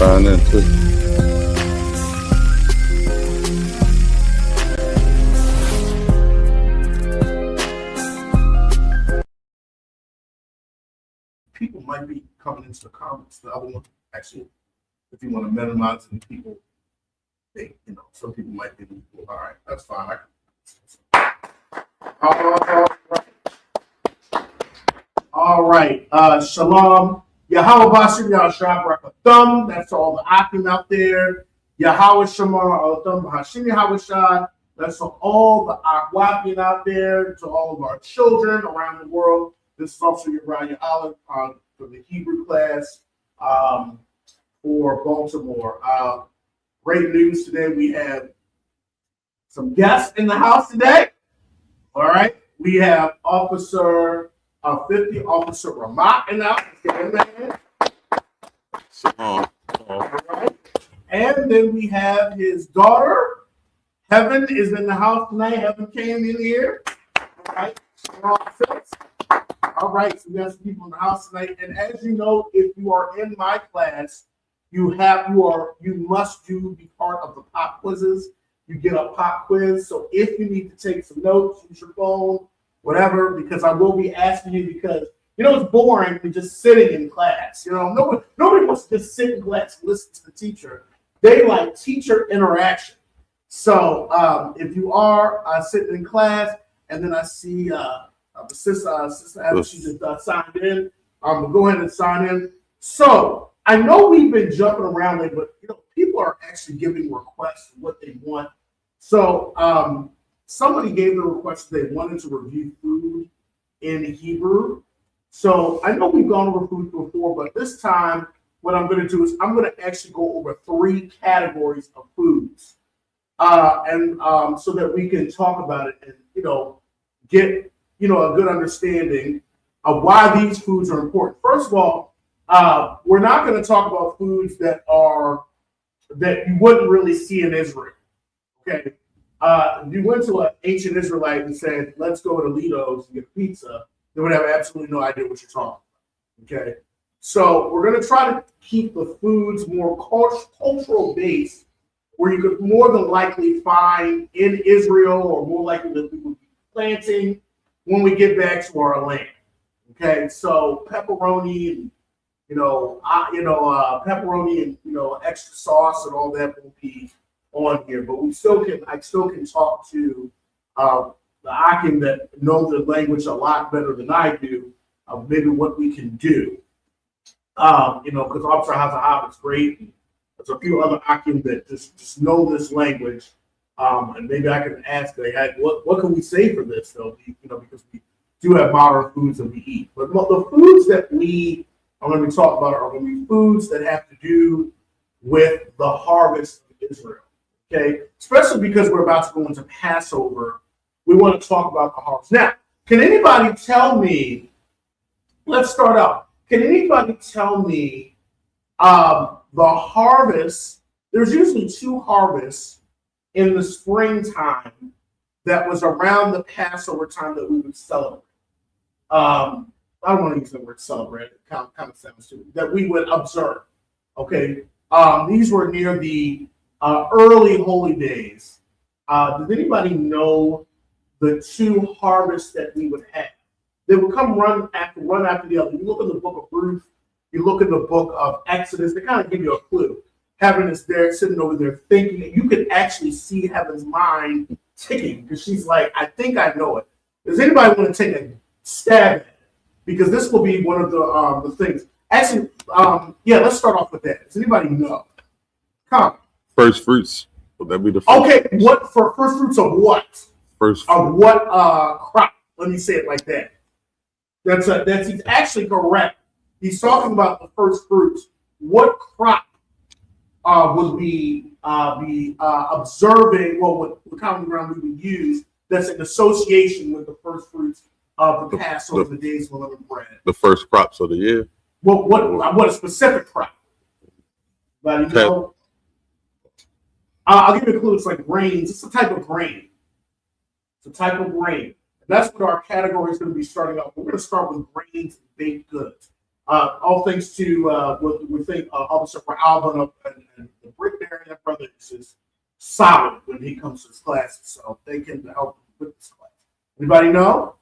sign in too. People might be coming into the comments. The other one, actually, if you want to minimize the people, some people might be. All right, that's fine. All right. Shalom. Yahweh Bashem Yahshua Barakathum. That's all the Akim out there. Yahweh Shamar Alathum Bahashim Yahweh. That's for all the Akwakim out there, to all of our children around the world. This is also Uriah Olive for the Hebrew class for Baltimore. Great news today. We have some guests in the house today. All right. We have Officer 50, Officer Ramat in the house. All right. And then we have his daughter. Heaven is in the house tonight. Heaven came in here. All right. All right, so we have some people in the house tonight, and as you know, if you are in my class, you must be part of the pop quizzes. You get a pop quiz, so if you need to take some notes, use your phone, whatever, because I will be asking you, because it's boring to just sitting in class. Nobody wants to just sit in class and listen to the teacher. They like teacher interaction. So if you are sitting in class, and then I see the sister Abby, she just signed in. We'll go ahead and sign in. So I know we've been jumping around lately, but people are actually giving requests of what they want. So somebody gave the request they wanted to review food in Hebrew. So I know we've gone over food before, but this time what I'm going to do is I'm going to actually go over 3 categories of foods, and so that we can talk about it and get a good understanding of why these foods are important. First of all, we're not going to talk about foods that you wouldn't really see in Israel. Okay, if you went to an ancient Israelite and said, "Let's go to Lido's and get pizza," they would have absolutely no idea what you're talking about. Okay, so we're going to try to keep the foods more cultural based, where you could more than likely find in Israel, or more likely that we would be planting when we get back to our land. Okay, so pepperoni and pepperoni and extra sauce and all that will be on here, but I still can talk to the Akim that know the language a lot better than I do of maybe what we can do. Because Officer Hazahab is great. And there's a few other Akim that just know this language. And maybe I can ask, what can we say for this, though? Because we do have modern foods that we eat. But the foods that we are going to be talking about are going to be foods that have to do with the harvest of Israel. Okay? Especially because we're about to go into Passover, we want to talk about the harvest. Now, can anybody tell me, let's start out. Can anybody tell me the harvest? There's usually 2 harvests in the springtime that was around the Passover time that we would celebrate. I don't want to use the word celebrate. It kind of sounds stupid. That we would observe. Okay. These were near the early holy days. Does anybody know the 2 harvests that we would have? They would come run after the other. You look in the book of Ruth, you look in the book of Exodus, they kind of give you a clue. Heaven is there, sitting over there thinking, and you could actually see Heaven's mind ticking, because she's like, I think I know it. Does anybody want to take a stab at it? Because this will be one of the things. Actually, let's start off with that. Does anybody know? Come. First fruits. Would that be the first? Okay, what for first fruits of what? First fruit. Of what crop? Let me say it like that. That's actually correct. He's talking about the first fruits. What crop would we be observing? Well, what common ground we would use that's in association with the first fruits of the Passover, the days of unleavened bread. The first crops of the year. What a specific crop? But I'll give you a clue. It's like grains. It's a type of grain. That's what our category is going to be starting off. We're going to start with grains and baked goods. All thanks to we think Officer for Alvin and the Brickberry, that brother is solid when he comes to his classes, so they can help with this class. Anybody know?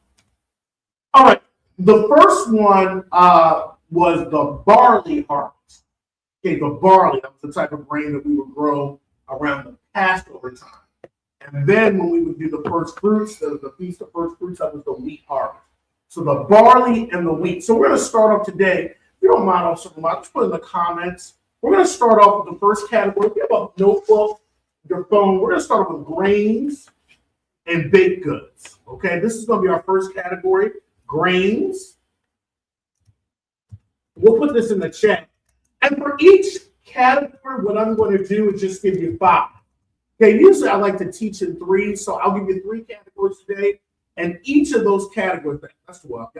All right. The first one was the barley harvest. Okay, the barley, that was the type of grain that we would grow around the Passover time. And then when we would do the first fruits, the Feast of First Fruits, that was the wheat harvest. So the barley and the wheat. So we're going to start off today. If you don't mind, also, just put in the comments. We're going to start off with the first category. If you have a notebook, your phone, we're going to start off with grains and baked goods. Okay, this is going to be our first category, grains. We'll put this in the chat. And for each category, what I'm going to do is just give you 5. Okay, usually I like to teach in 3, so I'll give you 3 categories today, and each of those categories, that's what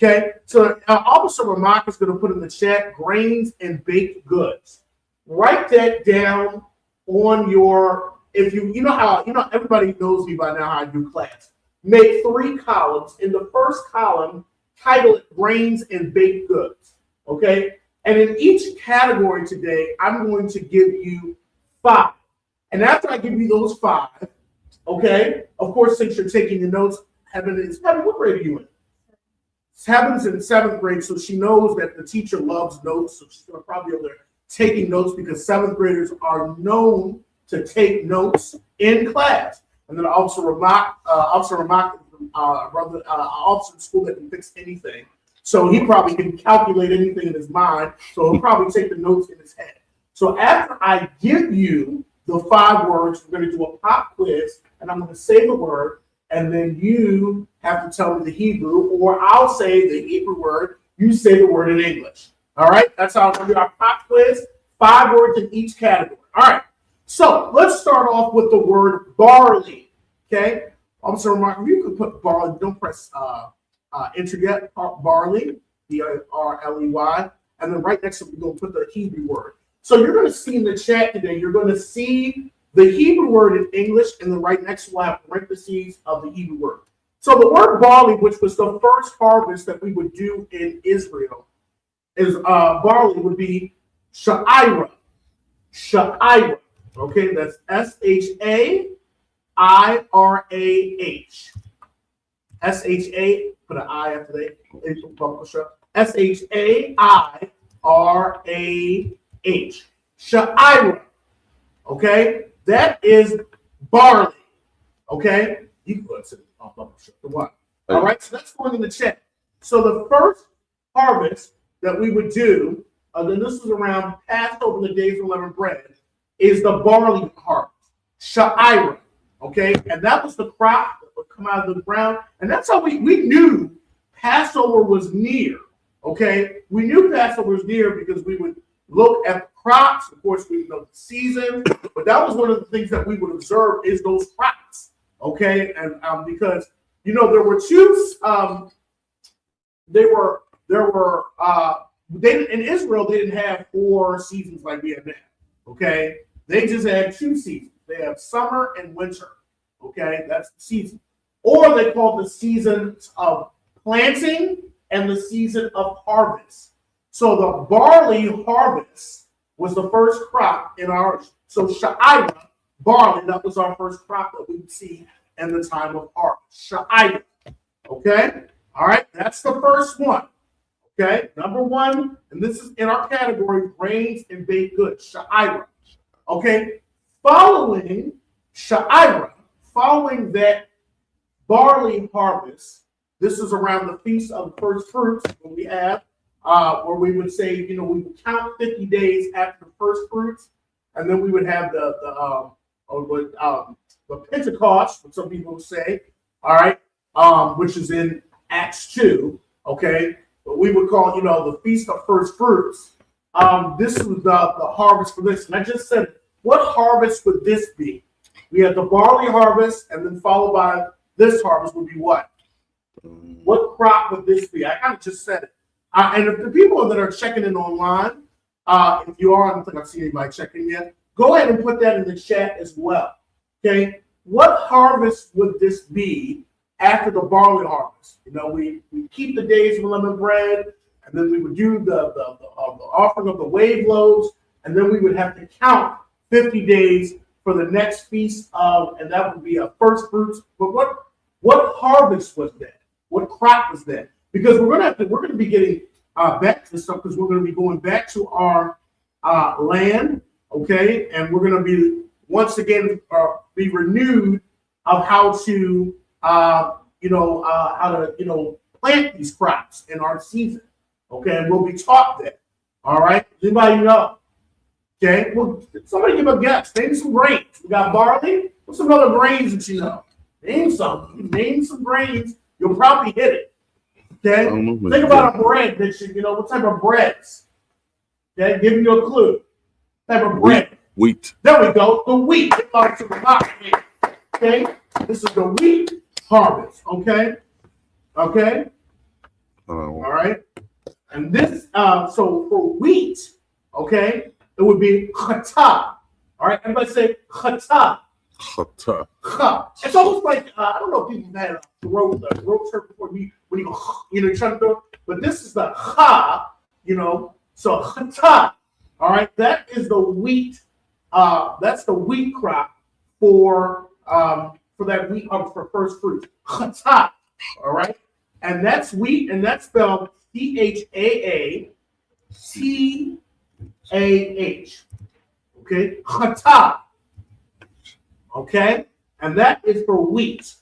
Okay, so Officer Ramak is going to put in the chat grains and baked goods. Write that down on your, if you know how, everybody knows me by now how I do class. Make 3 columns. In the first column, title it grains and baked goods. Okay, and in each category today, I'm going to give you 5. And after I give you those 5, okay, of course, since you're taking the notes, Heaven, what grade are you in? Heaven's in 7th grade, so she knows that the teacher loves notes, so she's going to probably be over there taking notes because 7th graders are known to take notes in class. And then Officer Ramak, brother, officer in school that can fix anything. So he probably can calculate anything in his mind. So he'll probably take the notes in his head. So after I give you the 5 words, we're going to do a pop quiz, and I'm going to say the word, and then you have to tell me the Hebrew, or I'll say the Hebrew word, you say the word in English. All right? That's how we're going to do our pop quiz. 5 words in each category. All right. So let's start off with the word barley. Okay? Officer Mark, you could put barley, don't press enter yet, barley, B-R-L-E-Y, and then right next to it, we're going to put the Hebrew word. So you're going to see in the chat today, you're going to see the Hebrew word in English, and then right next to we'll have parentheses of the Hebrew word. So the word barley, which was the first harvest that we would do in Israel, is barley would be sha'ira. Sha'ira. Okay, that's S-H-A-I-R-A-H. S-H-A, put an I after that. S-H-A-I-R-A-H. Sha'ira. Okay, that is barley. Okay, you can put it on the one. All right, so that's going in the chat. So the first harvest that we would do, then this is around Passover, the days of unleavened bread, is the barley harvest, sha'ira. Okay, and that was the crop that would come out of the ground, and that's how we knew Passover was near. Okay, we knew Passover was near because we would look at the crops. Of course, we know the season, but that was one of the things that we would observe is those crops. Okay, and because there were 2. In Israel they didn't have 4 seasons like we have now. Okay, they just had 2 seasons. They have summer and winter. Okay, that's the season, or they call the seasons of planting and the season of harvest. So the barley harvest was the first crop in our, so sha'ira, barley, that was our first crop that we would see in the time of harvest. Sha'ira. Okay? All right, that's the first one. Okay, number 1, and this is in our category, grains and baked goods. Sha'ira. Okay, following sha'ira, following that barley harvest, this is around the Feast of the First Fruits, when we have where we would say, we would count 50 days after the first fruits, and then we would have the Pentecost, what some people would say, all right, which is in Acts 2, okay, but we would call, the Feast of First Fruits. This was the harvest for this, and I just said, what harvest would this be? We had the barley harvest, and then followed by this harvest would be what? What crop would this be? I kind of just said it. And if the people that are checking in online, if you are, I don't think I've seen anybody checking yet, go ahead and put that in the chat as well. Okay, what harvest would this be after the barley harvest. You know, we keep the days of unleavened bread, and then we would do the offering of the wave loaves, and then we would have to count 50 days for the next feast of, and that would be a first fruits. But what harvest was that? What crop was that? Because we're gonna be getting back to this stuff, because we're gonna be going back to our land, okay, and we're gonna be once again be renewed of how to plant these crops in our season, okay, and we'll be taught that. All right, does anybody know? Okay, well, somebody give a guess. Name some grains. We got barley. What's some other grains that you know? Name some. Name some grains. You'll probably hit it. Okay, think about a bread that you know. What type of breads? Okay, giving you a clue. Type of bread. Wheat. There we go. The wheat. Okay, this is the wheat harvest. Okay. Okay. All right. And this, so for wheat, okay, it would be chata. All right, everybody say chata. Chata. Cha. It's almost like I don't know if you've had a throat hurt before when you go, you're trying to throw, but this is the cha, so chata. All right, that is the wheat. That's the wheat crop for that wheat for first fruits. Chata. All right, and that's wheat, and that's spelled CHAATAH. Okay, chata. Okay, and that is for wheat.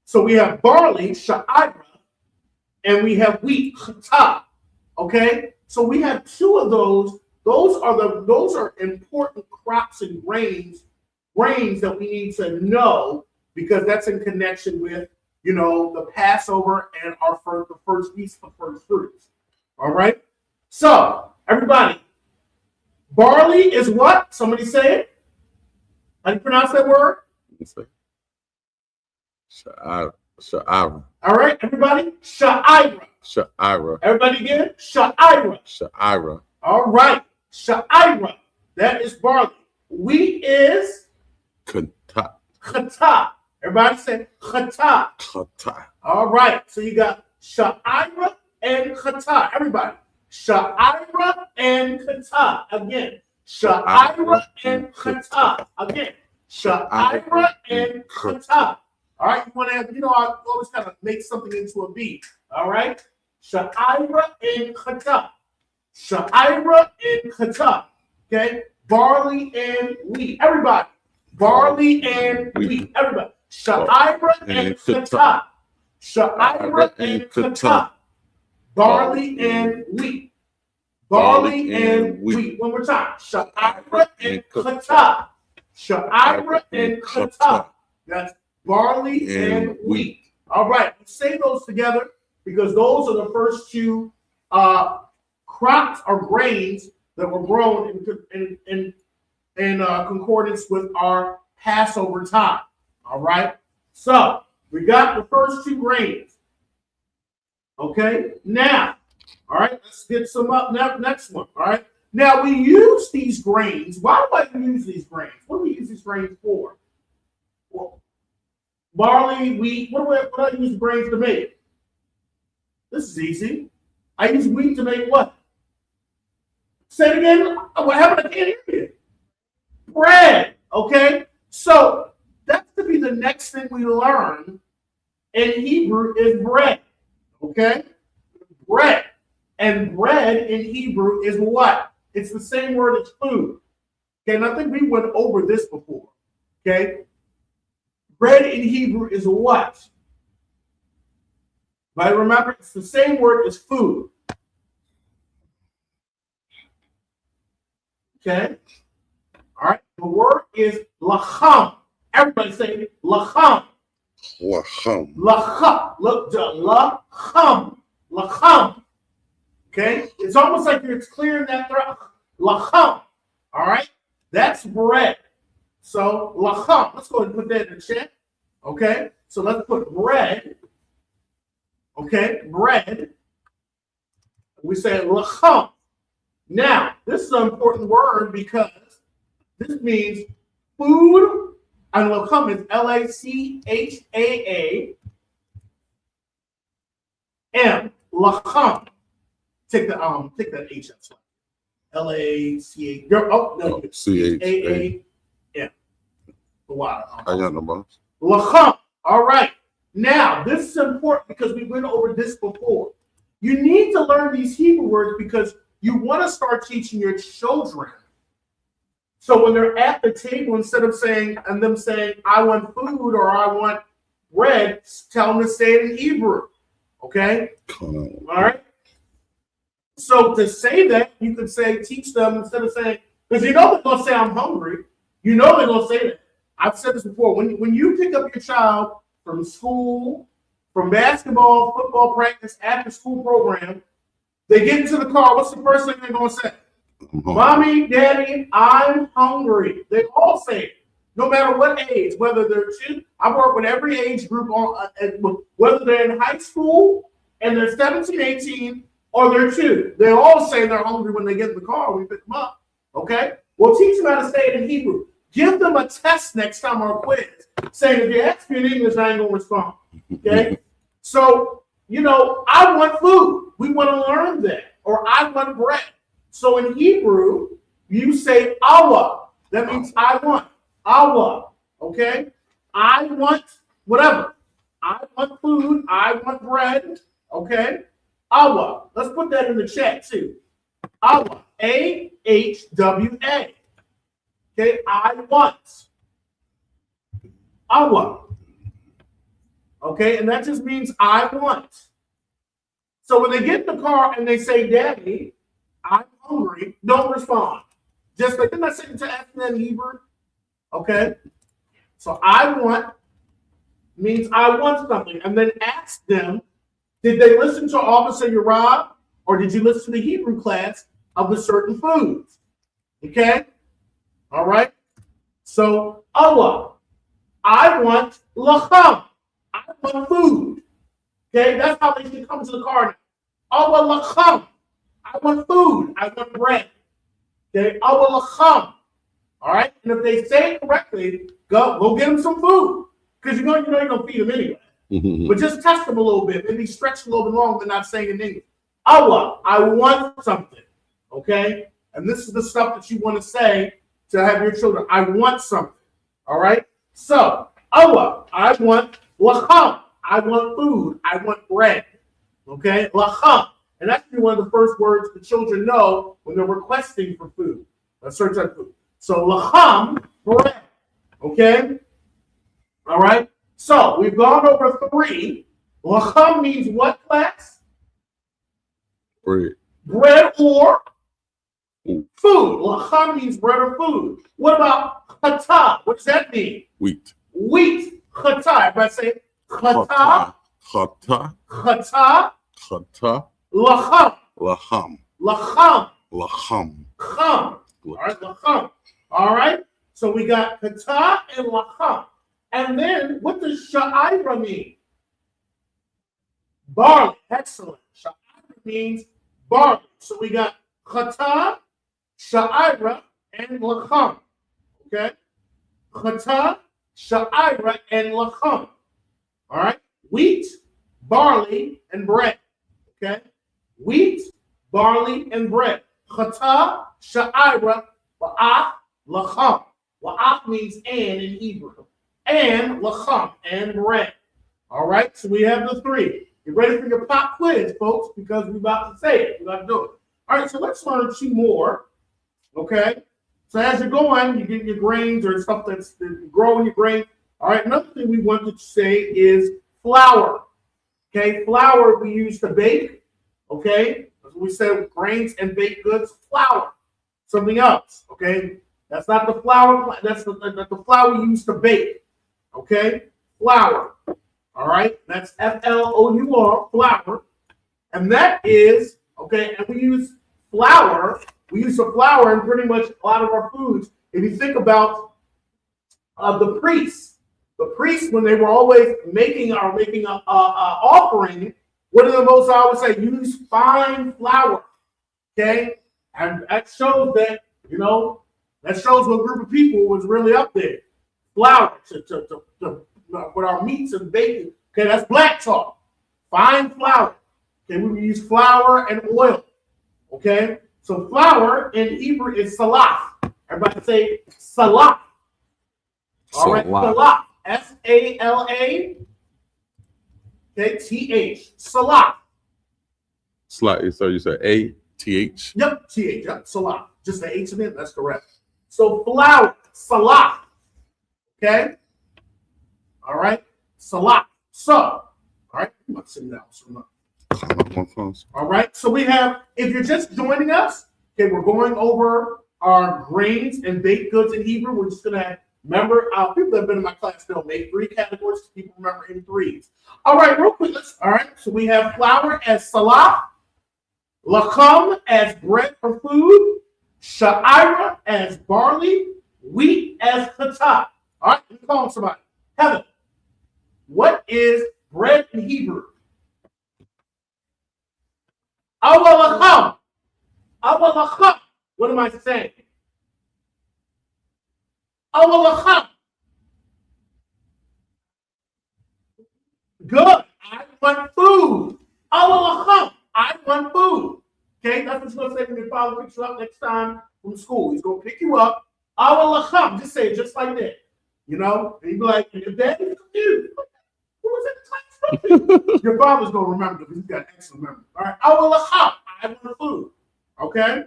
So we have barley, sha'ira, and we have wheat, chata. Okay, so we have two of those. Those are important crops and grains that we need to know, because that's in connection with the Passover and the first feast of first fruits. All right. So everybody, barley is what? Somebody say it. How do you pronounce that word? Sha'ira. All right, everybody. Sha'ira. Sha'ira. Everybody again. Sha'ira. Sha'ira. All right. Sha'ira. That is barley. Wheat is Kata. chata. Everybody say chata. Kata. All right. So you got sha'ira and chata. Everybody. Sha'ira and chata. Again. Sha'ira and chata. Again. Sha'ira and chata. All right. You want to have, I always kind of make something into a beat. All right. Sha'ira and chata. Sha'ira and chata. Okay. Barley and wheat. Everybody. Barley and wheat. Everybody. Sha'ira and chata. Sha'ira and chata. Barley and wheat. Barley and wheat. One more time. Sha'ira and chata. Sha'ira and chata. That's barley and wheat. All right. Let's say those together, because those are the first two crops or grains that were grown in concordance with our Passover time. All right. So we got the first two grains. Okay. Now, all right, let's get some up now. Next one. All right. Now we use these grains. Why do I use these grains? What do we use these grains for? Well, barley, wheat. What do I use grains to make? This is easy. I use wheat to make what? Say it again. What happened? I can't hear you. Bread. Okay. So that's to be the next thing we learn in Hebrew is bread. Okay. Bread. And bread in Hebrew is what? It's the same word as food. Okay. And I think we went over this before. Okay. Bread in Hebrew is what? But remember, it's the same word as food. Okay. All right. The word is lacham. Everybody say lacham. Lacham. Lacham. Look, lacham. Lacham. Okay. It's almost like it's clearing that throat. Lacham. All right. That's bread. So lacham. Let's go ahead and put that in the chat. Okay. So let's put bread. Okay. Bread. We say lacham. Now, this is an important word because this means food, and lacham is Lachaa, M. Lacham. Take that H out. L-A-C-A. Oh, no. C-A-A-M. The water. I got no boss. Lacham. All right. Now, this is important because we went over this before. You need to learn these Hebrew words because you want to start teaching your children. So when they're at the table, instead of saying, I want food or I want bread, tell them to say it in Hebrew. Okay? All right? So to say that, you could say, teach them instead of saying, because you know they're going to say, I'm hungry. You know they're going to say that. I've said this before. When you pick up your child from school, from basketball, football practice, after school program, they get into the car. What's the first thing they're going to say? Mommy, Daddy, I'm hungry. They all say it, no matter what age, whether they're two. I work with every age group, whether they're in high school and they're 17, 18, or they're two. They all say they're hungry when they get in the car. We pick them up. Okay? Well, teach them how to say it in Hebrew. Give them a test next time or a quiz saying, if you ask me in English, I ain't going to respond. Okay? So, I want food. We want to learn that. Or I want bread. So in Hebrew, you say awa. That means I want. Awa. Okay? I want whatever. I want food. I want bread. Okay? Awa. Let's put that in the chat too. Awa. A-H-W-A. Okay? I want. Awa. Okay? And that just means I want. So when they get in the car and they say, Daddy, I'm hungry, don't respond. Just like, didn't I say to ask them in Hebrew? Okay. So I want means I want something. And then ask them, did they listen to Officer Yerab or did you listen to the Hebrew class of the certain foods? Okay. All right. So Allah, I want lacham. I want food. Okay. That's how they should come to the car. Allah lacham. I want food. I want bread. Okay, awalacham. All right, and if they say it correctly, go get them some food because you're gonna feed them anyway. But just test them a little bit, maybe stretch a little bit longer than not saying in English. Allah, I want something. Okay, and this is the stuff that you want to say to have your children. I want something. All right. So Allah, I want lacham. I want food. I want bread. Okay, lacham. And that's one of the first words the children know when they're requesting for food, a certain type of food. So lacham, bread. Okay? All right? So we've gone over 3. Lacham means what, class? Bread. Bread or food. Lacham means bread or food. What about chata? What does that mean? Wheat. Wheat. Chata. Everybody say chata. Chata. Chata. Chata. Lacham. Lacham. Lacham. Lacham. Cham. All right, lacham. All right. So we got kata and lacham. And then what does sha'ira mean? Barley. Excellent. Sha'ira means barley. So we got kata, sha'ira, and lacham. Okay. Kata, sha'ira, and lacham. All right. Wheat, barley, and bread. Okay. Wheat, barley, and bread. Chata, sha'ira, wa'ach, lacham. Wa'ach means and in Hebrew. And lacham, and bread. All right, so we have the 3. Get ready for your pop quiz, folks, because we're about to say it. We're about to do it. All right, so let's learn 2 more. Okay. So as you're going, you get your grains or stuff that's growing your grain. All right, another thing we want to say is flour. Okay, flour we use to bake. Okay, as we said, grains and baked goods, flour. Something else. Okay, that's not the flour. That's the flour we use to bake. Okay, flour. All right, that's F-L-O-U-R, flour, and that is okay. And we use flour. We use the flour in pretty much a lot of our foods. If you think about the priests when they were always making an offering. What are the most I always say? Use fine flour, okay? And that shows that, that shows what group of people was really up there. Flour to with our meats and bacon. Okay, that's black talk. Fine flour. Okay, we use flour and oil. Okay, so flour in Hebrew is salah. Everybody say salah. All right, salah. S-A-L-A. Okay, T-H. Salah. Slightly. So you said A-T-H. Yep, T-H. Yep, salah. Just the H in it. That's correct. So flour, salah. Okay. All right, salah. So, all right. I'm not sitting down. All right. So we have. If you're just joining us, okay, we're going over our grains and baked goods in Hebrew. We're just gonna remember. People that have been in my class know make 3 categories. People remember in 3s. All right, real quick. All right. So we have flour as salah, lacham as bread for food, sha'ira as barley, wheat as chatah. All right. Let me call on somebody. Heaven. What is bread in Hebrew? Awalacham. Awalacham. What am I saying? Awalacham. Good. I want food. Awalacham. I want food. Okay, that's what he's going to say when your father picks you up next time from school. He's going to pick you up. Awalacham. Just say it just like that. You know? And he'd be like, your dad is confused. Who was in the class? Your father's going to remember because he's got excellent memory. All right. Awalacham. I want food. Okay?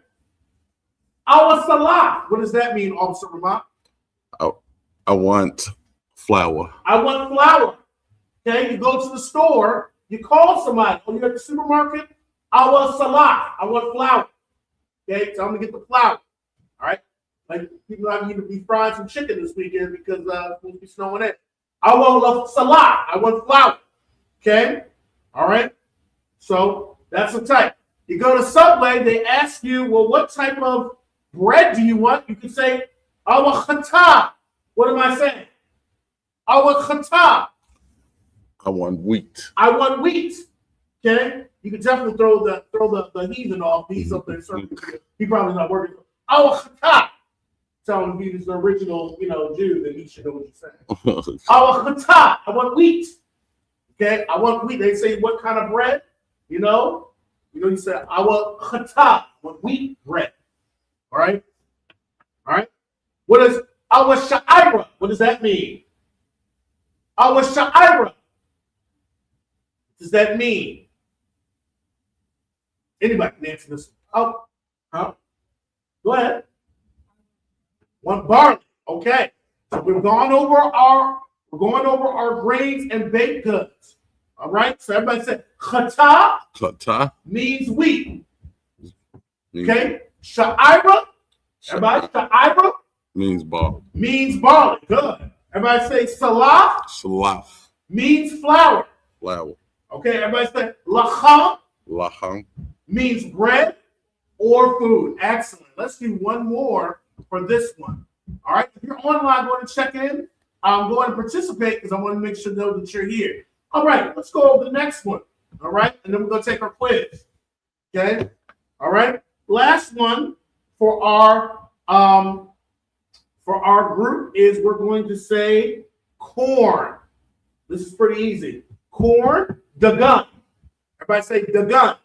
Our salah. What does that mean, Officer Ramah? I want flour. I want flour. Okay, you go to the store, you call somebody, or you're at the supermarket, our salah. I want flour. Okay, tell them to get the flour. All right? Like people I need to be frying some chicken this weekend because it's supposed to be snowing in. I want salah. I want flour. Okay? All right? So that's the type. You go to Subway, they ask you, well, what type of bread do you want? You can say, our chatah. What am I saying? Our chatah. I want wheat. I want wheat. Okay? You can definitely throw the heathen off. He's up there. He probably not working. Our chatah. Tell him he's the original, Jew, then he should know what you're saying. Our chatah. I want wheat. Okay? I want wheat. They say, what kind of bread? You said, I want chatah, what wheat bread. All right? All right? What is our sha'ira? What does that mean? Our sha'ira. What does that mean? Anybody can answer this. Oh, go ahead. One barley. Okay. So we're going over our grains and baked goods. All right, so everybody said chatah. Chatah means wheat. Okay, sha'ira. Everybody, sha'ira means barley. Means barley. Good. Everybody say salah. Salah means flour. Flour. Okay, everybody say lacham. Lacham means bread or food. Excellent. Let's do one more for this one. All right, if you're online, go and check in. Go and participate because I want to make sure that you're here. All right, let's go over the next one. All right, and then we're going to take our quiz. Okay. All right. Last one for our group is we're going to say corn. This is pretty easy. Corn, dagan. Everybody say dagan.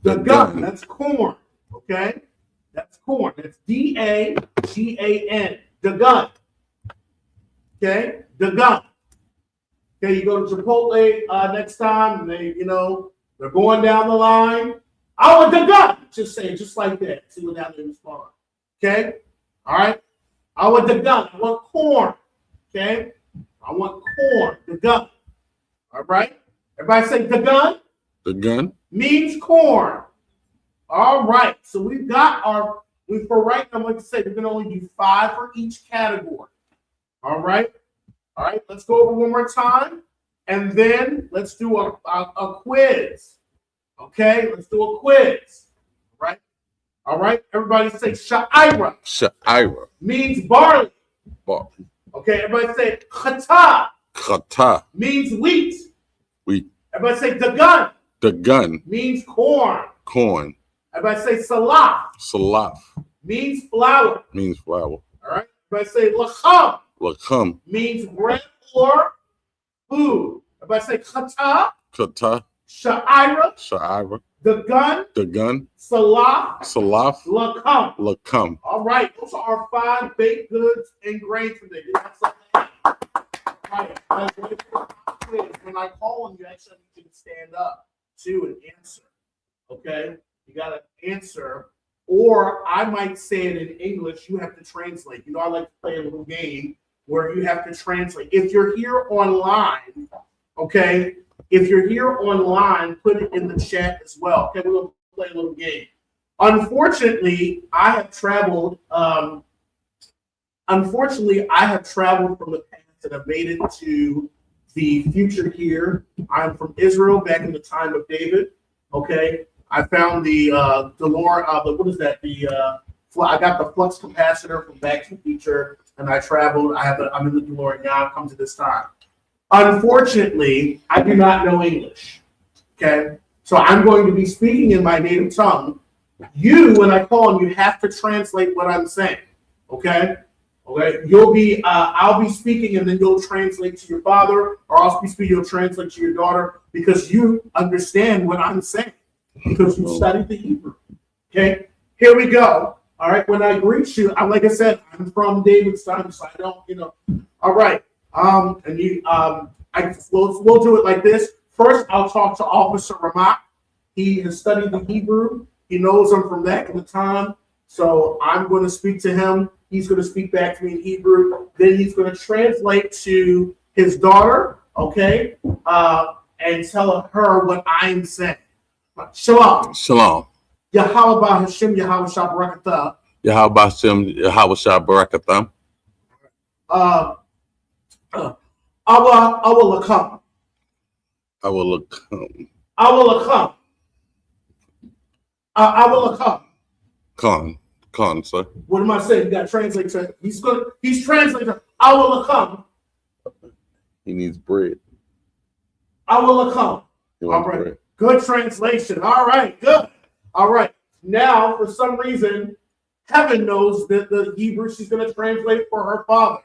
Dagan. That's corn. Okay. That's corn. That's D-A-G-A-N. Dagan. Okay. Dagan. Okay, you go to Chipotle next time, and they're going down the line. I want the gun. Just say it just like that. See what that they respond. Okay? All right? I want the gun. I want corn. Okay? I want corn. The gun. All right? Everybody say the gun. The gun means corn. All right. So we've got for right now, like I said, we're going to only do 5 for each category. All right? All right, let's go over one more time, and then let's do a quiz. Okay, let's do a quiz. All right. Everybody say sha'ira. Sha'ira means barley. Barley. Okay, everybody say chatah. Chatah means wheat. Wheat. Everybody say dagan. Dagan means corn. Corn. Everybody say salah. Salah means flour. means flour. All right. Everybody say lacham. Lacham means bread or food. Everybody say chatah. Chatah Sha'ira, Sha'ira, Dagan, Dagan, Salah, Salaf, Lakam. Lakam. All right, those are our 5 baked goods and grain today. That's right. When I call on you, actually need you to stand up too and answer. Okay, you got to answer, or I might say it in English. You have to translate. You know, I like to play a little game where you have to translate. If you're here online, okay, if you're here online, put it in the chat as well. Okay, we're gonna play a little game. Unfortunately, I have traveled. Unfortunately, I have traveled from the past and have made it to the future here. I'm from Israel back in the time of David. Okay, I found the DeLorean. What is that? I got the flux capacitor from Back to the Future, and I traveled. I'm in the DeLorean now. I've come to this time. Unfortunately, I do not know English. Okay, so I'm going to be speaking in my native tongue. You, when I call on you, have to translate what I'm saying. Okay. Okay, I'll be speaking, and then you'll translate to your father, or I'll be speaking, you'll translate to your daughter, because you understand what I'm saying, because you studied the Hebrew. Okay, here we go. All right, when I greet you, like I said, I'm from David's time, so I don't, All right, we'll do it like this. First, I'll talk to Officer Ramat. He has studied the Hebrew. He knows I'm from back in the time, so I'm going to speak to him. He's going to speak back to me in Hebrew. Then he's going to translate to his daughter, okay, and tell her what I'm saying. Shalom. Shalom. Yahweh Hashem Yahweh Shabarakatah. Yahweh Hashem Yahweh Shabarakatah. Awa Lakam. I will look. Awa Lakam. Awa Lakam. Con, sir. What am I saying? You got to translate to. He's translating. Awa Lakam. He needs bread. Awa Lakam. All right. Bread. Good translation. All right. Good. All right. Now, for some reason, heaven knows that the Hebrew she's going to translate for her father.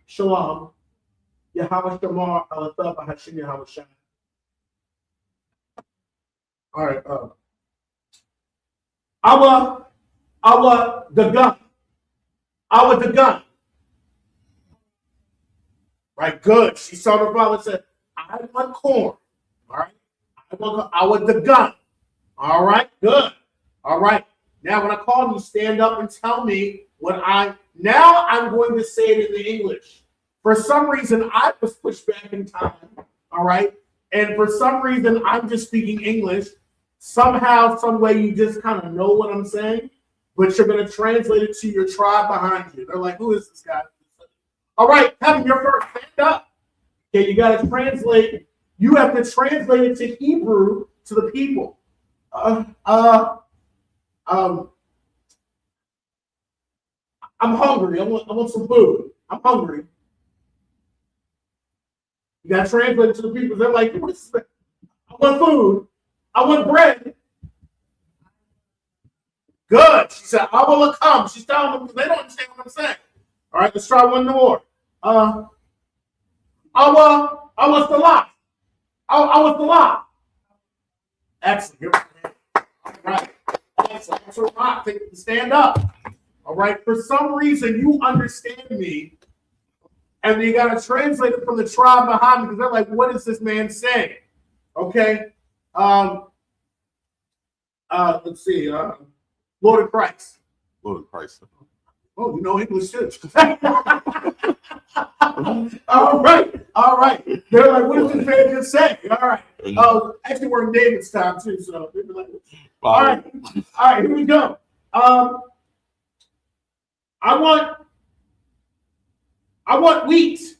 Shalom. Yahweh Shamar Alatha Hashim Yahweh Shah. All right. The gun. Right, good. She saw the father and said, I want corn. All right. I want the gun. All right, good. All right. Now when I call you, stand up and tell me now I'm going to say it in the English. For some reason, I was pushed back in time. All right. And for some reason, I'm just speaking English. Somehow, some way, you just kind of know what I'm saying, but you're going to translate it to your tribe behind you. They're like, who is this guy? All right, Kevin, you're first. Stand up. Okay, you got to translate. You have to translate it to Hebrew to the people. I'm hungry. I want some food. I'm hungry. You got to translate it to the people. They're like, what's that? I want food. I want bread. Good. She said, I will come. She's telling them because they don't understand what I'm saying. All right, let's try one more. I was the lot. I was the lot. Excellent. All right. Excellent. That's a lot. Stand up. All right. For some reason, you understand me, and you got to translate it from the tribe behind me because they're like, what is this man saying? Okay. Let's see. Lord of Christ. Lord of Christ. Oh, you know English too. All right. All right. They're like, what does this man just say? All right. Actually, we're in David's time too, so like, all right. All right, here we go. I want wheat.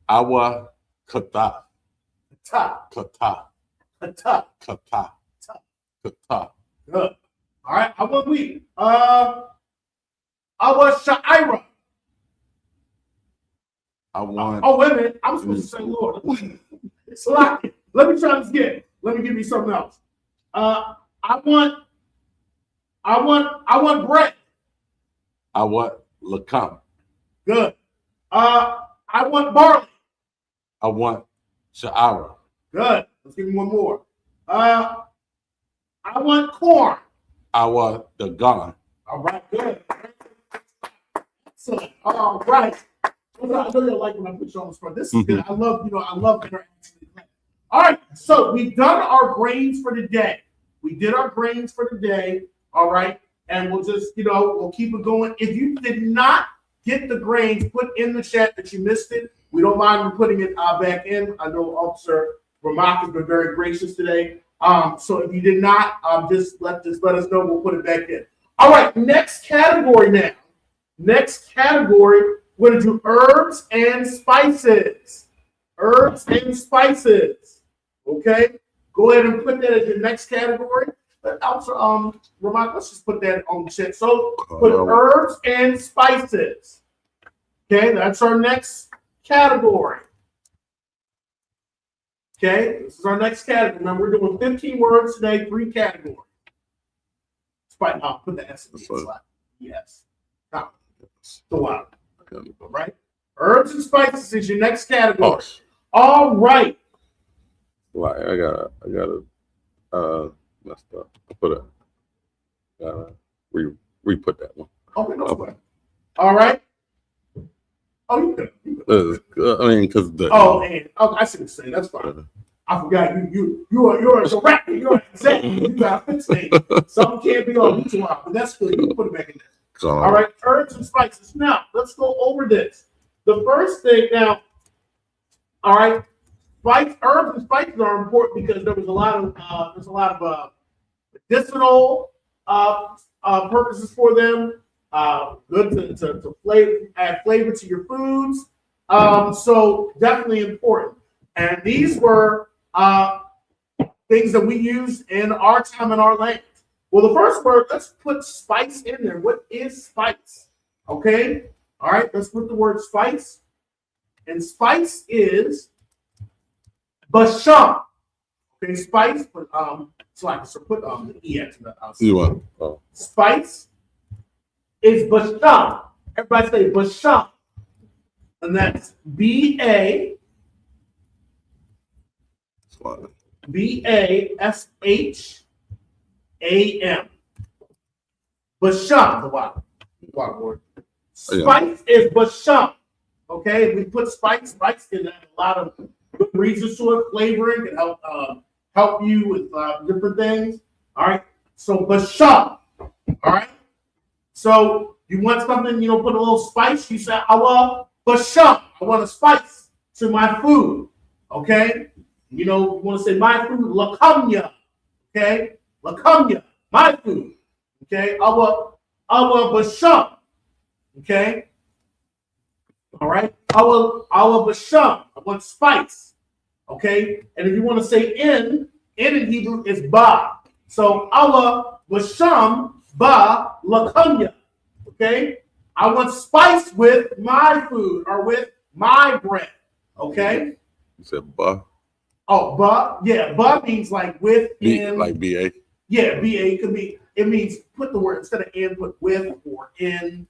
Awa kata. Kata. Kata. Kata. Kata. Kata. Good. All right, I want wheat. I want sha'ira. I want. Oh, wait a minute. I'm supposed to say Lord. It's like, let me try this again. Let me give you something else. I want bread. I want lakam. Good. I want barley. I want sha'ara. Good. Let's give me one more. I want corn. I want the gun. All right, good. Excellent. All right. I know you'll like when I put you on the spot. This is good. I love interaction. All right, so we've done our grains for the day. We did our grains for the day. All right, and we'll just, we'll keep it going. If you did not get the grains, put in the chat that you missed it. We don't mind putting it back in. I know Officer Ramak has been very gracious today. So if you did not, just let us know. We'll put it back in. All right, next category now. Next category, we're going to do herbs and spices. Herbs and spices. Okay? Go ahead and put that as your next category. Also, Ramak, let's just put that on the chat. So put herbs and spices. Okay, that's our next category. Okay, this is our next category. Remember, we're doing 15 words today, 3 categories. Spice. I'll put the S in the slide. Yes. Now, so out. All right. Herbs and spices is your next category. All right. Like I gotta messed up. I put re-put that one. Okay, no problem. All right. Oh, you good. I mean, because the I should say that's fine. I forgot you're a rapper. You're exactly. You got a name. Something can't be on YouTube, but that's good. You can put it back in there. All right, herbs and spices. Now let's go over this. The first thing now. All right, herbs and spices are important because there's a lot of medicinal purposes for them. Good to add flavor to your foods. So definitely important. And these were things that we use in our time in our land. Well, the first word, let's put spice in there. What is spice? Okay. All right. Let's put the word spice. And spice is basham. Okay. Spice. But so I can put the E at the Spice is basham. Everybody say basham. And that's B-A-S-H-A-M. Basham, the water word. Spice is basham. Okay, we put spice can have a lot of good reasons to it. Flavoring can help you with different things. All right, so basham. All right, so you want something, put a little spice. You say, I want a spice to my food. Okay, you want to say my food, lakamya. Okay, lakamya, my food. Okay, awa basham. Okay, all right, awa basham. I want spice. Okay, and if you want to say in Hebrew is ba. So awa basham ba lakamya. Okay, I want spice with my food or with my bread. Okay. You said ba. Oh, ba. Yeah, ba means like with in. Like B-A. Yeah, B-A could be. It means put the word instead of in, put with or in.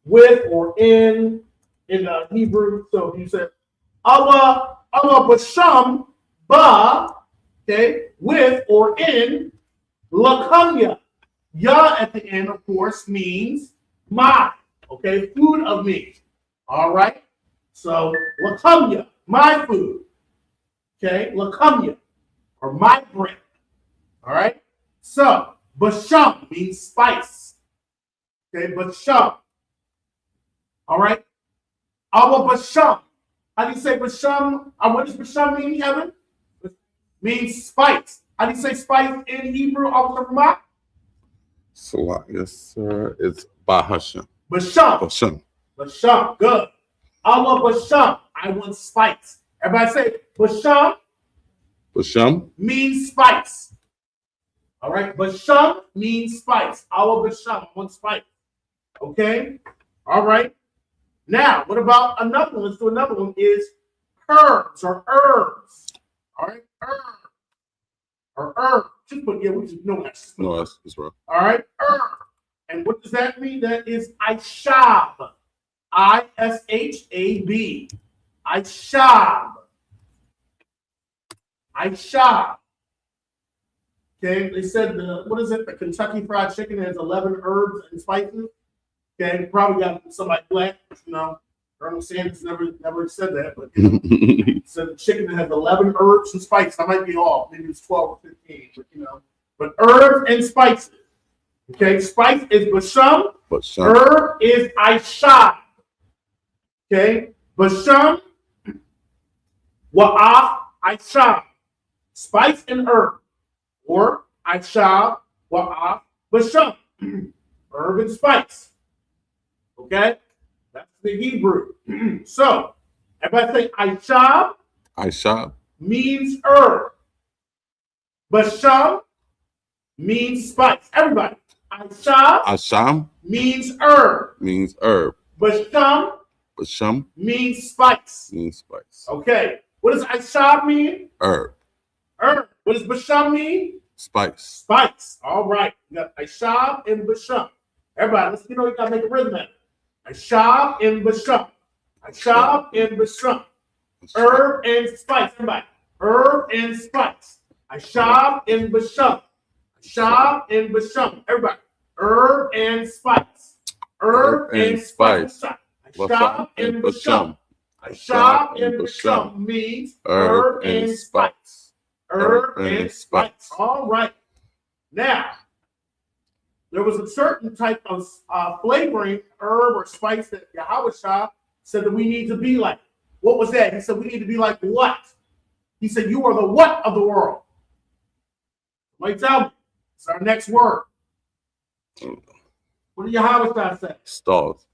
With or in Hebrew. So you said Allah basham ba. Okay, with or in lakamya. Ya at the end, of course, means my, okay, food of me. All right. So lakamya, my food. Okay, lakamya, or my bread. All right. So basham means spice. Okay, basham. All right. Awa basham. How do you say basham? What does basham mean, Kevin? It means spice. How do you say spice in Hebrew? So yes, sir. It's bahasham. Basham. Basham. Good. Allah basham. I want spice. Everybody say basham. Basham means spice. All right. Basham means spice. Allah basham. I want spice. Okay. All right. Now, what about another one? Let's do another one. Is herbs or herbs. All right. Herbs. Or herb. Just put, we just know that. No, that's right. All right, herb. And what does that mean? That is Ishab. I-S-H-A-B. Ishab. Aisha. Okay, they said the Kentucky Fried Chicken has 11 herbs and spices. Okay, probably got somebody black, Colonel Sanders never said that, but said the chicken that has 11 herbs and spices. I might be off, maybe it's 12 or 15, but herbs and spices. Okay, spice is basham, herb is aisha. Okay, basham, wa'af, aisha, spice and herb, or aisha, wa'af, basham, herb and spice. Okay, that's the Hebrew. So, everybody say aisha. Aisha Means herb. Basham means spice. Everybody. Aisha Asham means herb. means herb. Basham Basham means spice. means spice. Okay. What does Aisha mean? Herb. Herb. What does Basham mean? Spice. Spice. All right. We got Aisha and Basham. Everybody, let's you gotta make a rhythm out. Aisha and Basham. Aisha and Basham. Herb and spice. Everybody. Herb and spice. Aisha and Basham. Aisha and Basham. Everybody. Herb and spice. Herb and spice. Aisha and Basham. Aisha and Basham means herb and spice. Herb and spice. All right. Now, there was a certain type of flavoring, herb or spice that Yahweh said that we need to be like. What was that? He said we need to be like what? He said you are the what of the world. Somebody tell me. It's our next word. What did Yahweh say? Stalls.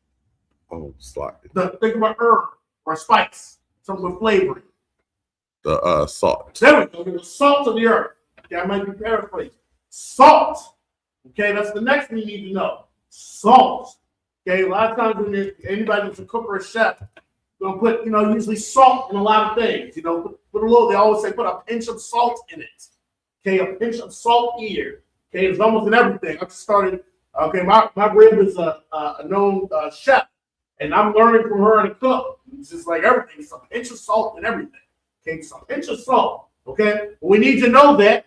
Oh, slide. Think about herb or spice. Something with flavoring. The salt. There we go. The salt of the earth. Okay, I might be paraphrasing. Salt. Okay, that's the next thing you need to know. Salt. Okay, a lot of times when anybody that's a cook or a chef, they'll put, usually salt in a lot of things. Put a little, they always say put a pinch of salt in it. Okay, a pinch of salt here. Okay, it's almost in everything. I just started, my rib is a known chef, and I'm learning from her how to cook. It's just like everything. It's a pinch of salt in everything. Okay, it's a pinch of salt. Okay, but we need to know that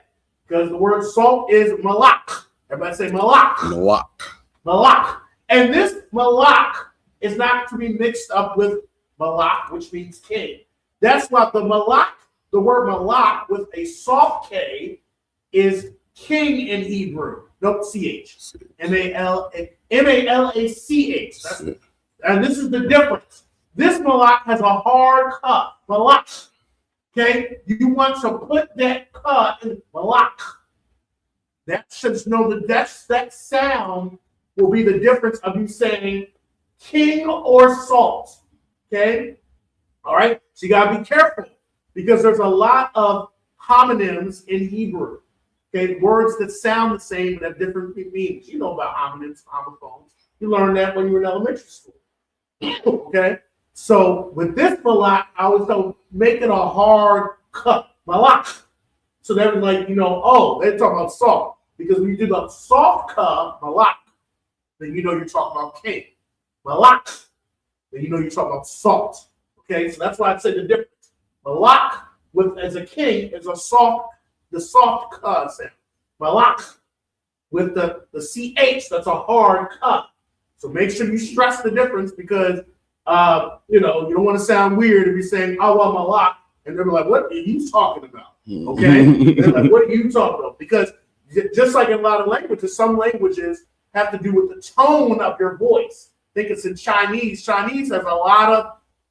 because the word salt is malak. Everybody say malak. Malak. Malak. And this malak is not to be mixed up with malak, which means king. That's why the word malak with a soft K is king in Hebrew. Nope, CH. M-A-L-A-C-H. And this is the difference. This malak has a hard cut. Malak. Okay? You want to put that cut in malak. That should know that sound will be the difference of you saying king or salt. Okay? All right? So you got to be careful because there's a lot of homonyms in Hebrew. Okay? Words that sound the same but have different meanings. You know about homonyms, homophones. You learned that when you were in elementary school. Okay? So with this malak, I was going to make it a hard cut. Malak. So they were like, they're talking about salt. Because when you do the soft cut, malak, then you're talking about king. Malak, then you're talking about salt. Okay, so that's why I say the difference. Malak as a king is the soft cut sound. Malak with the CH, that's a hard cut. So make sure you stress the difference because you don't want to sound weird if you're saying awa malak, and they're like, what are you talking about? Okay? They're like, what are you talking about? Because just like in a lot of languages, some languages have to do with the tone of your voice. I think it's in Chinese. Chinese has a lot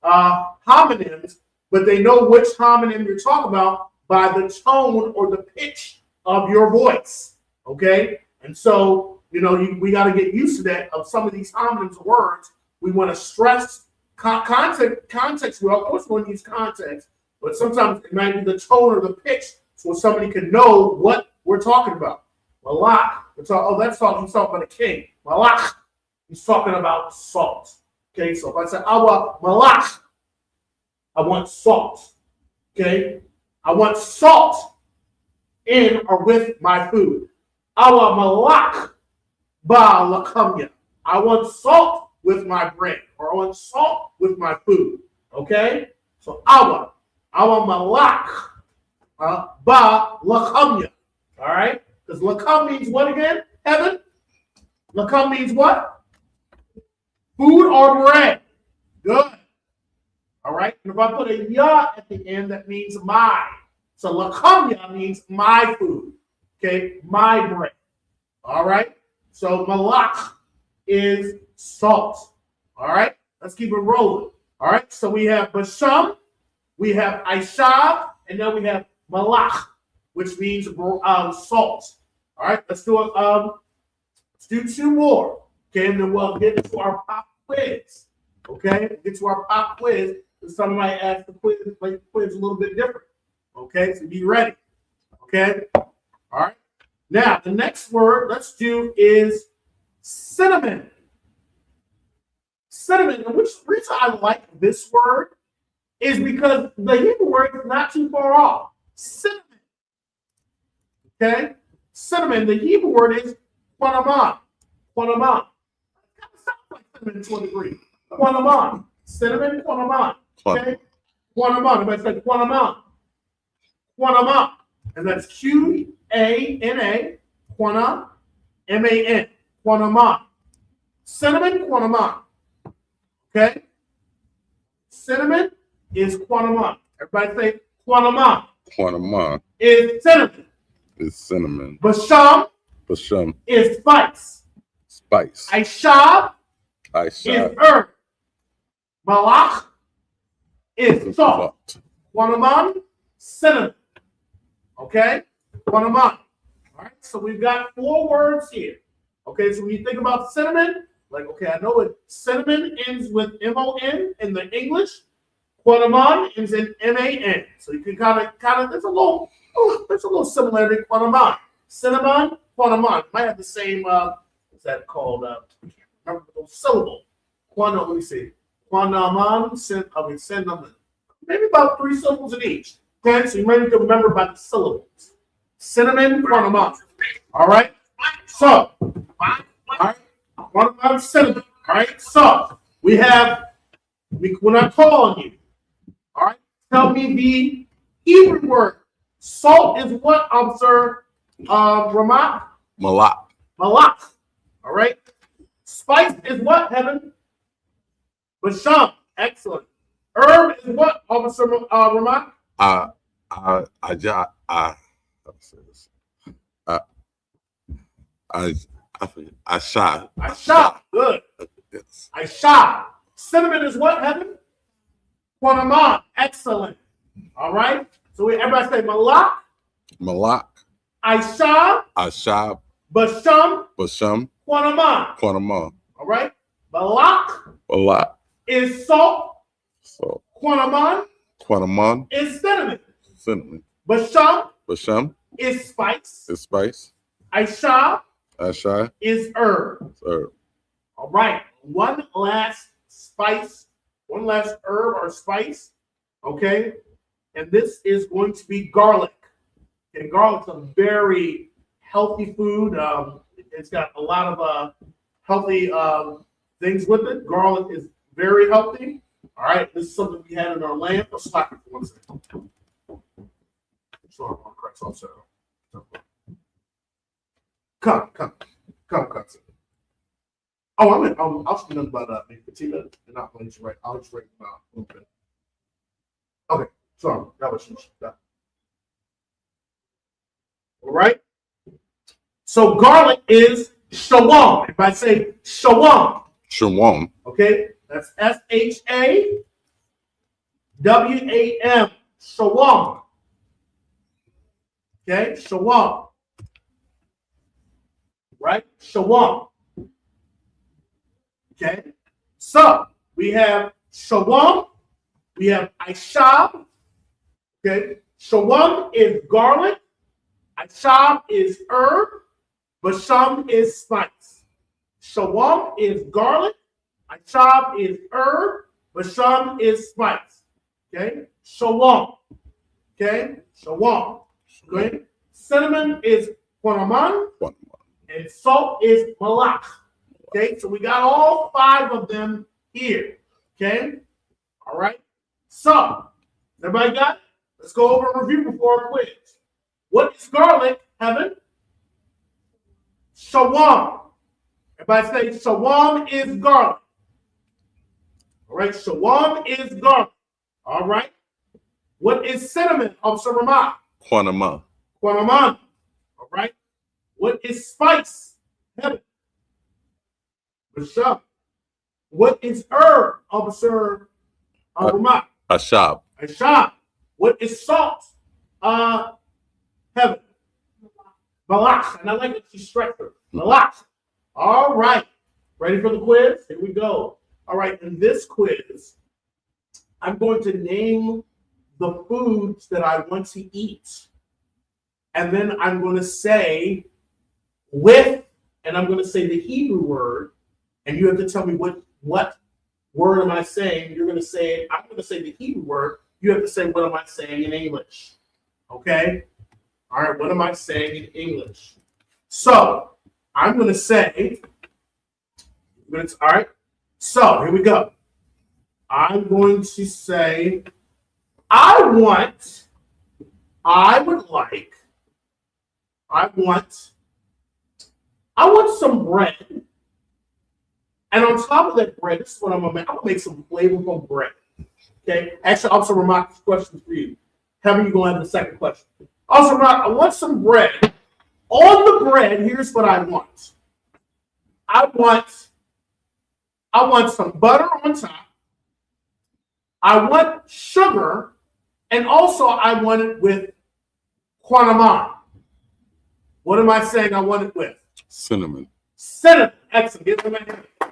of homonyms, but they know which homonym you're talking about by the tone or the pitch of your voice. Okay? And so, we got to get used to that of some of these homonyms words. We want to stress context. Well, of course, we want to use context, but sometimes it might be the tone or the pitch so somebody can know what we're talking about. Malak. He's talking about a king. Malak. He's talking about salt. Okay, so if I say awa malak, I want salt. Okay, I want salt in or with my food. Awa malak ba lakamya. I want salt with my bread, or I want salt with my food. Okay, so awa malak. Ba lakamya. All right? Because lakam means what again? Heaven? Lakam means what? Food or bread. Good. All right? And if I put a ya at the end, that means my. So lakamya means my food. Okay? My bread. All right? So malach is salt. All right? Let's keep it rolling. All right? So we have basham, we have aishab, and then we have malach, which means salt. All right? Let's do two more. Okay? And then we'll get to our pop quiz. Okay? Get to our pop quiz. Some might ask the quiz, make the quiz a little bit different. Okay? So be ready. Okay? All right? Now, the next word let's do is cinnamon. Cinnamon, and which reason I like this word is because the Hebrew word is not too far off. Cinnamon. Okay? Cinnamon, the Hebrew word is quanaman. Quanaman. It kind of sounds like cinnamon to a degree. Quanaman. Cinnamon, quanaman. Okay? Quanaman. Everybody say quanaman. Quanaman. And that's Q-A-N-A. Quana. M-A-N. Quanaman. Cinnamon, quanaman. Okay? Cinnamon is quanaman. Everybody say quanaman. Quanaman Is cinnamon. is cinnamon. Basham Basham, is spice. spice. Aishab is Aisha, herb. Malach is salt. Quanaman, cinnamon. Okay? Quanaman. All right, so we've got 4 words here. Okay, so when you think about cinnamon, like, okay, I know it. Cinnamon ends with M-O-N in the English. Quanaman ends in M-A-N. So you can kind of, there's a little similarity. Quanaman, cinnamon, quanaman. Might have the same, what's that called? I can't remember the syllable. Let me see. Quanaman, cinnamon. Maybe about 3 syllables in each. Okay, so you might need to remember about the syllables. Cinnamon, quanaman. All right, so, all right. What about cinnamon? All right, so we're not calling you. All right, tell me the Hebrew word. Salt is what, officer? Ramat? Malak, Malak. All right. Spice is what, Heaven? Basham. Excellent. Herb is what, officer Ramat? Aisha. Good. Yes. Aisha. Cinnamon is what, Heaven? Quanaman. Excellent. All right. So everybody say Malak, Malak, Aisha, Ashab, Basham, Basham, Quanaman. Quanaman. All right. Malak Malak, is salt. so Quanaman Quanaman, is cinnamon. cinnamon. Basham Basham is spice. is spice. Aisha Aisha is herb. is herb. All right. One last herb or spice. Okay. And this is going to be garlic. And garlic's a very healthy food. It's got a lot of healthy things with it. Garlic is very healthy. All right. This is something we had in our land. Let's stop it for 1 second. Sorry, I'm correct. Also, come. Oh, I'll speak about maybe 15 minutes, and I'll just write. I'll just write a little bit. Okay, sorry, that was that. All right. So garlic is shawam. If I say shawam, Shawam, okay, that's S-H-A-W-A-M. Shawam. Okay, shawam. Right, shawam. Okay, so we have shawam, we have aishab. Okay, shawam is garlic, aishab is herb, basham is spice. Shawam is garlic, aishab is herb, basham is spice. Okay, shawam. Okay, shawam. Okay, cinnamon is quanaman, and salt is malach. Okay, so we got all 5 of them here. Okay, all right. So, everybody got it? Let's go over and review before our quiz. What is garlic, Heaven? Shawam. Everybody say shawam is garlic. All right, shawam is garlic. All right. What is cinnamon, Officer Ramah? Quanama. Quanaman. All right. What is spice, Heaven? Basham. What is herb, Officer Ramah? Ashab. Ashab. What is salt, Heaven? Malach. And I like that she stretched her. Malach. All right. Ready for the quiz? Here we go. All right. In this quiz, I'm going to name the foods that I want to eat. And then I'm going to say with, and I'm going to say the Hebrew word, and you have to tell me what word am I saying. You're going to say, I'm going to say the Hebrew word. You have to say, what am I saying in English? Okay? All right, what am I saying in English? So, I'm going to say, all right, so here we go. I'm going to say, I want some bread. And on top of that bread, this is what I'm going to make some flavorful bread. Okay? Actually, also remark this question for you. Kevin, you're going to have the second question. Also, I want some bread. On the bread, here's what I want. I want some butter on top. I want sugar, and also I want it with quanaman. What am I saying I want it with? Cinnamon. Cinnamon. Excellent. Give them a hand. I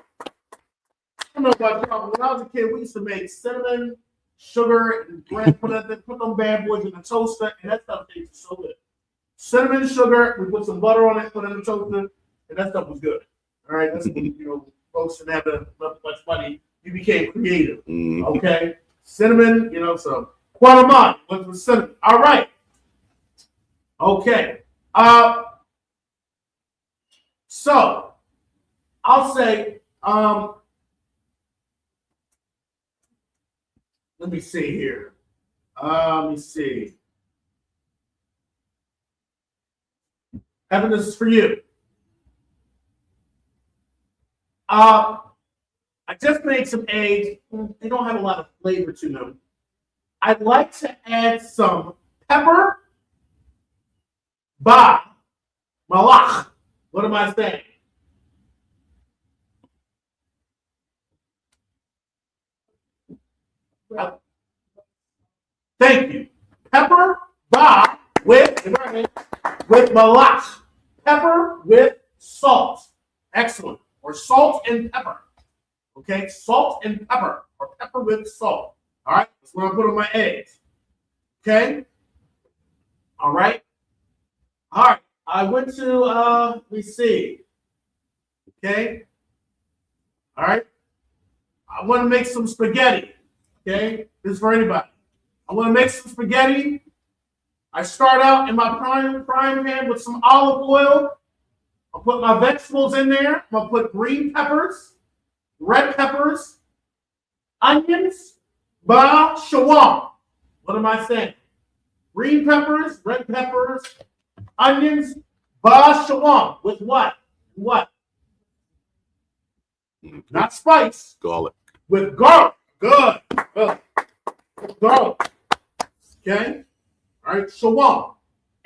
don't know about y'all, but when I was a kid, we used to make cinnamon, sugar, and bread, put them bad boys in the toaster, and that stuff tasted so good. Cinnamon, sugar, we put some butter on it, put it in the toaster, and that stuff was good. All right, that's when, folks didn't have much money. You became creative. Okay? Cinnamon, so quanaman was with cinnamon. All right. Okay. So I'll say, let me see here. Let me see. Evan, this is for you. I just made some eggs. They don't have a lot of flavor to them. I'd like to add some pepper, malach. What am I saying? Thank you. Pepper, with malach. Pepper with salt. Excellent. Or salt and pepper. Okay, salt and pepper. Or pepper with salt. All right, that's what I put on my eggs. Okay? All right. All right. I went to, let me see. Okay? All right. I want to make some spaghetti. Okay? This is for anybody. I want to make some spaghetti. I start out in my frying pan with some olive oil. I'll put my vegetables in there. I'm going to put green peppers, red peppers, onions, shawam. What am I saying? Green peppers, red peppers, onions, shawam. With what? What? Not spice. Garlic. With garlic. Good. Garlic. Okay? All right, shawam.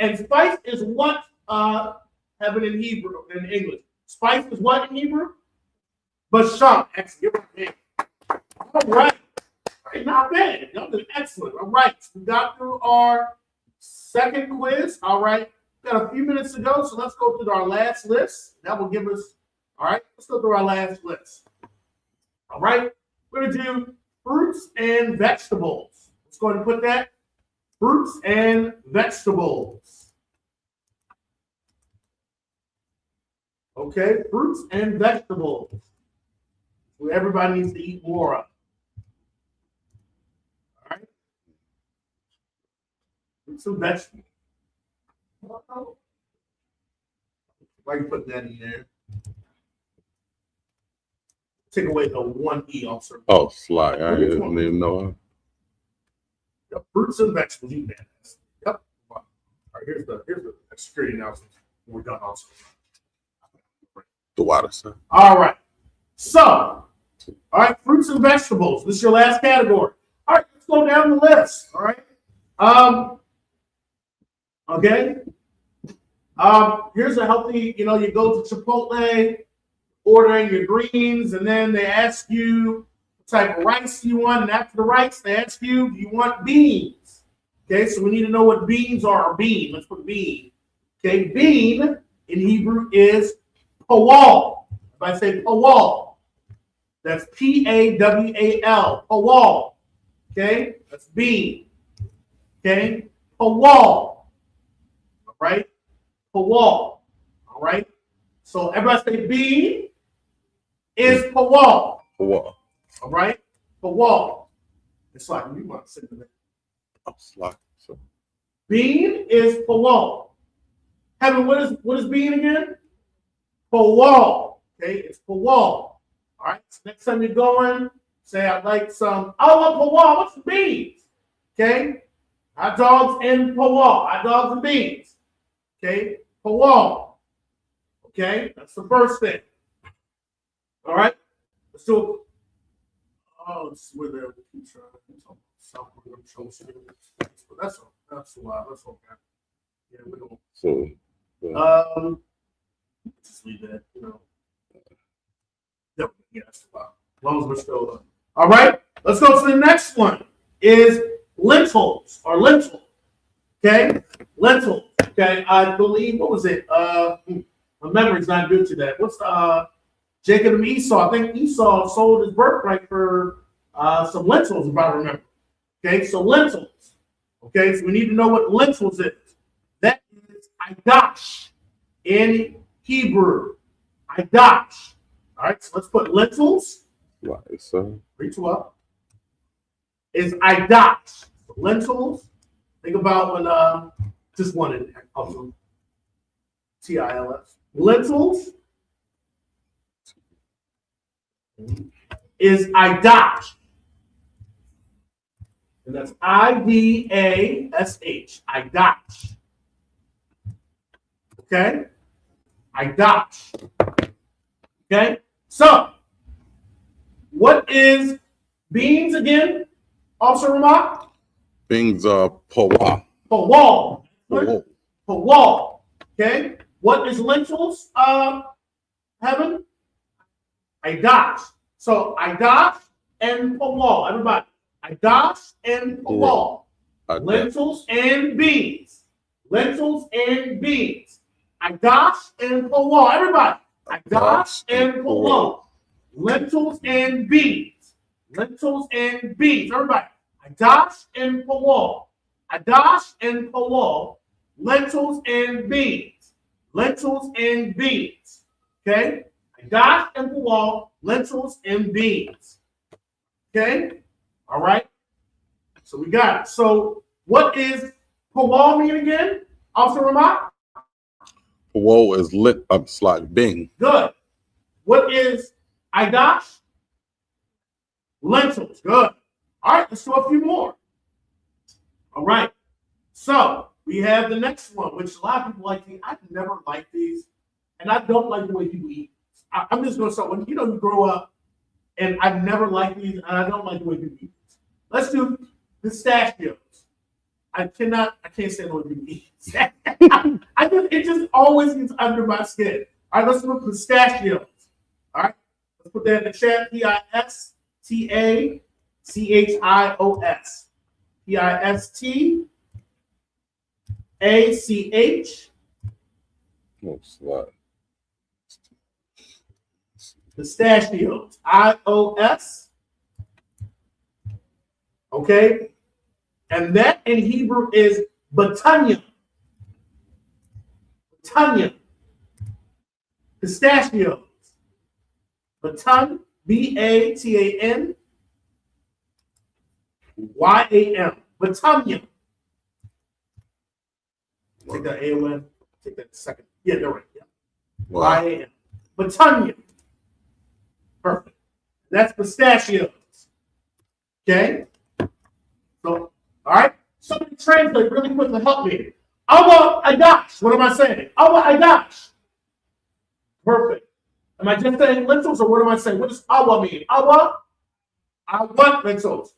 And spice is what have it in Hebrew, in English. Spice is what in Hebrew? Basham. Excellent. All right. Not bad. Y'all did excellent. All right. We got through our second quiz. All right. Got a few minutes to go, so let's go through our last list. That will give us, all right, let's go through our last list. All right. We're going to do fruits and vegetables. Let's go ahead and put that. Fruits and vegetables. Okay, fruits and vegetables. So everybody needs to eat more of. All right. Fruits and vegetables. Why are you putting that in there? Take away the one E, officer. Oh, Sly. I didn't even know. Yep. Fruits and vegetables. You can. Yep. All right. Here's the security announcement. We're done also. The water, sir. All right. So, all right, fruits and vegetables. This is your last category. All right, let's go down the list. All right. Okay. Here's a healthy, you go to Chipotle, ordering your greens, and then they ask you what type of rice you want. And after the rice, they ask you, do you want beans? Okay, so we need to know what beans are. Bean. Let's put bean. Okay, bean in Hebrew is pawal. If I say pawal, that's P-A-W-A-L. Pawal. Okay, that's bean. Okay, pawal. All right, pawal. All right. So everybody say bean is pawal. Pawal. All right, pawal. It's like you want to sit in there. Oh, slot. So. Bean is pawal. Heaven, what is bean again? Pawal. Okay, it's pawal. All right. So next time you're going, say I'd like some. I want pawal. What's the beans? Okay. Hot dogs and pawal. Hot dogs and beans. Okay. Pawal. Okay. That's the first thing. All right. Let's do it. Oh, this is where the pizza. That's a lot. That's okay. Yeah, we don't. So. Just leave that. Yeah, that's a lot. As long as we're still. All right. Let's go to the next one. Is lentils or lentil. Okay, lentil. Okay, I believe what was it? My memory's not good today. What's Jacob and Esau? I think Esau sold his birthright for some lentils, if I remember. Okay, so lentils. Okay, so we need to know what lentils is. That is Qadash in Hebrew. Qadash. All right, so let's put lentils. Right, sir. 3, 2 up. Is Qadash. Lentils. Think about when just one in there. Also, T-I-L-S. Lentils is Qadash. And that's I-D-A-S-H. Qadash. Okay? Qadash. Okay? So, what is beans again? Officer Ramat? Beans are pawal. Pawal. Pawal. Pawal. Okay? What is lentils, Heaven? Qadash. So, Qadash and pawal. Everybody. Qadash and pawal. Lentils and beans. Lentils and beans. Qadash and pawal. Everybody. Qadash and pawal. Lentils and beans. Lentils and beans. Everybody. Qadash and pawal. Qadash and pawal. Lentils and beans. Lentils and beans. Okay? Qadash and pawal. Lentils and beans. Okay? All right? So we got it. So what is pawal mean again? Officer Ramat? Pawal is lit up slot bean. Good. What is Qadash? Lentils. Good. All right, let's do a few more. All right. So we have the next one, which a lot of people like. I've never liked these, and I don't like the way people eat. I'm just going to start when you grow up, and I've never liked these, and I don't like the way people eat. Let's do pistachios. I can't stand the way people eat. It just always gets under my skin. All right, let's do pistachios. All right, let's put that in the chat. P-I-S-T-A-C-H-I-O-S. P-I-S-T-A-C-H. Oh, slot. Pistachios. I-O-S. Okay. And that in Hebrew is batanya. Batanya. Pistachios. Batan. B-A-T-A-N. Y-A-M. Batanya. Take that A-O-N. Take that second. Yeah, they're right. Yeah. Wow. Y-A-M. Batanya. Perfect. That's pistachios. Okay? So All right? Somebody translate really quick to help me. Awa Adash. What am I saying? Awa Adash. Perfect. Am I just saying lentils or what am I saying? What does awa mean? Awa? I want lentils.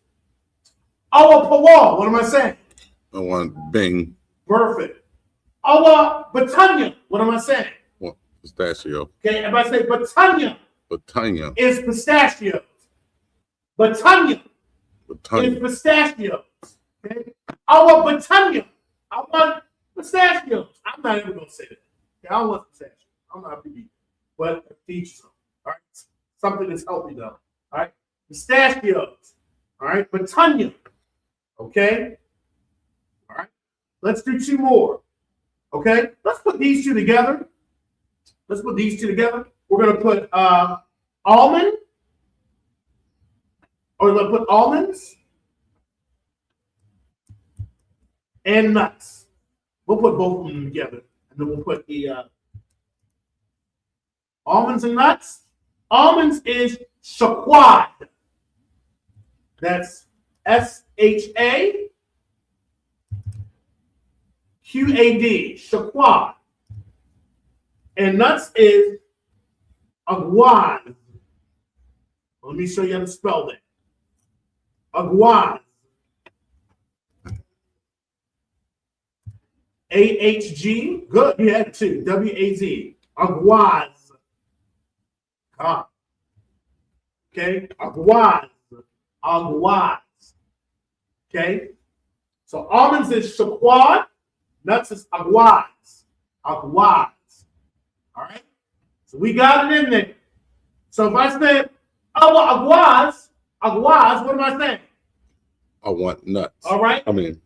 Awa Pawal. What am I saying? I want Bing. Perfect. Awa Batanya. What am I saying? Want pistachio. Okay, if I say Batanya Batanya. is pistachios. Batanya is Batanya. pistachios. Okay? Awa Batanya. I want pistachios. I'm not even going to say that. Okay, I don't want pistachios. I'm not a PB. But teach them. All right? Something that's healthy, though. All right? Pistachios. All right? Batanya. Okay? All right? Let's do two more. Okay? Let's put these two together. Let's put these two together. We're going to put almond. Or we're going to put almonds and nuts. We'll put both of them together. And then we'll put the almonds and nuts. Almonds is shaqad. That's SHAQAD. Shaqad. And nuts is agwaz. Let me show you how to spell that. Agwaz. AHG. Good. You had two. WAZ. Agwaz. Okay. Agwaz. Agwaz. Okay. So almonds is shaqad. Nuts is agwaz. Agwaz. All right. So we got it in there. So if I say agwaz, agwaz, what am I saying? I want nuts. All right. I mean,